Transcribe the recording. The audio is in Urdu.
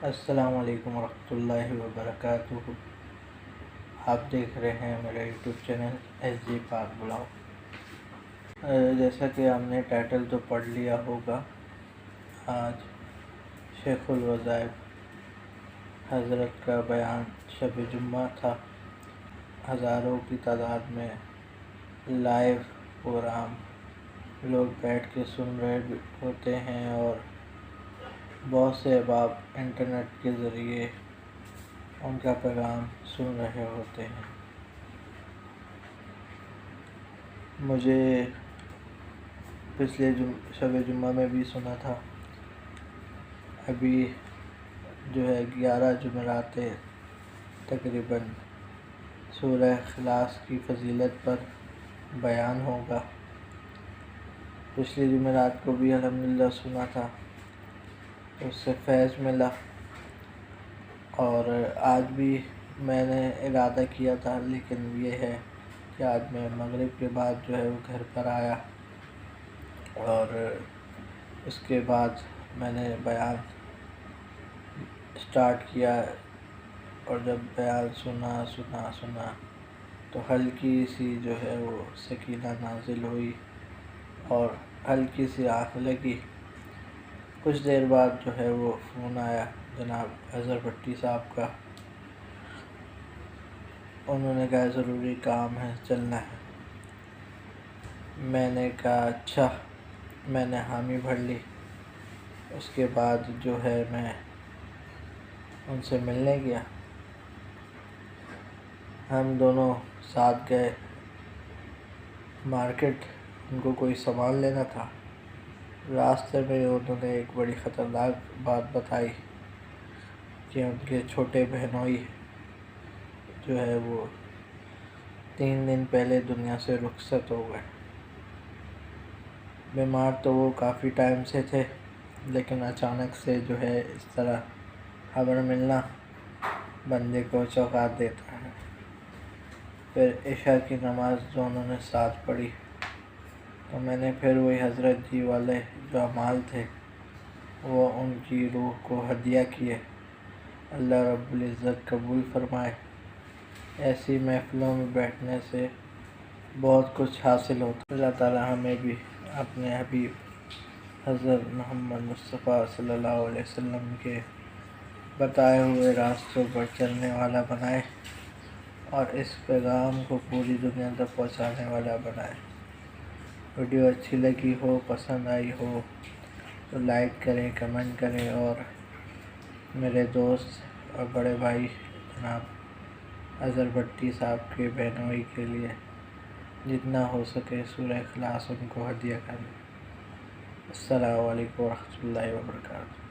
السلام علیکم ورحمۃ اللہ وبرکاتہ۔ آپ دیکھ رہے ہیں میرا یوٹیوب چینل ایس جی پاک بلاگ۔ جیسا کہ آپ نے ٹائٹل تو پڑھ لیا ہوگا، آج شیخ الوظائف حضرت کا بیان شب جمعہ تھا۔ ہزاروں کی تعداد میں لائیو پروگرام لوگ بیٹھ کے سن رہے ہوتے ہیں اور بہت سے احباب انٹرنیٹ کے ذریعے ان کا پیغام سن رہے ہوتے ہیں۔ مجھے پچھلے شب جمعہ میں بھی سنا تھا۔ ابھی جو ہے 11 جمعرات تقریباً سورہ اخلاص کی فضیلت پر بیان ہوگا۔ پچھلی جمعرات کو بھی الحمدللہ سنا تھا، اس سے فیض ملا، اور آج بھی میں نے ارادہ کیا تھا، لیکن یہ ہے کہ آج میں مغرب کے بعد جو ہے وہ گھر پر آیا اور اس کے بعد میں نے بیان سٹارٹ کیا، اور جب بیان سنا تو ہلکی سی جو ہے وہ سکینہ نازل ہوئی اور ہلکی سی آنکھ لگی۔ کچھ دیر بعد جو ہے وہ فون آیا جناب اظہر بھٹی صاحب کا۔ انہوں نے کہا ضروری کام ہے، چلنا ہے۔ میں نے کہا اچھا، میں نے حامی بھر لی۔ اس کے بعد جو ہے میں ان سے ملنے گیا، ہم دونوں ساتھ گئے مارکیٹ، ان کو کوئی سامان لینا تھا۔ راستے میں انہوں نے ایک بڑی خطرناک بات بتائی کہ ان کے چھوٹے بہنوئی جو ہے وہ 3 دن پہلے دنیا سے رخصت ہو گئے۔ بیمار تو وہ کافی ٹائم سے تھے، لیکن اچانک سے جو ہے اس طرح خبر ملنا بندے کو چونکا دیتا ہے۔ پھر عشاء کی نماز دونوں نے ساتھ پڑھی، تو میں نے پھر وہی حضرت جی والے جو اعمال تھے وہ ان کی روح کو ہدیہ کیے۔ اللہ رب العزت قبول فرمائے۔ ایسی محفلوں میں بیٹھنے سے بہت کچھ حاصل ہوتا ہے۔ اللہ تعالی ہمیں بھی اپنے حبیب حضرت محمد مصطفیٰ صلی اللہ علیہ وسلم کے بتائے ہوئے راستوں پر چلنے والا بنائے اور اس پیغام کو پوری دنیا تک پہنچانے والا بنائے۔ ویڈیو اچھی لگی ہو، پسند آئی ہو تو لائک کریں، کمنٹ کریں، اور میرے دوست اور بڑے بھائی جناب اظہر بھٹی صاحب کے بہنوئی کے لیے جتنا ہو سکے سورہ اخلاص ان کو ہدیہ کریں۔ السلام علیکم ورحمۃ اللہ وبرکاتہ۔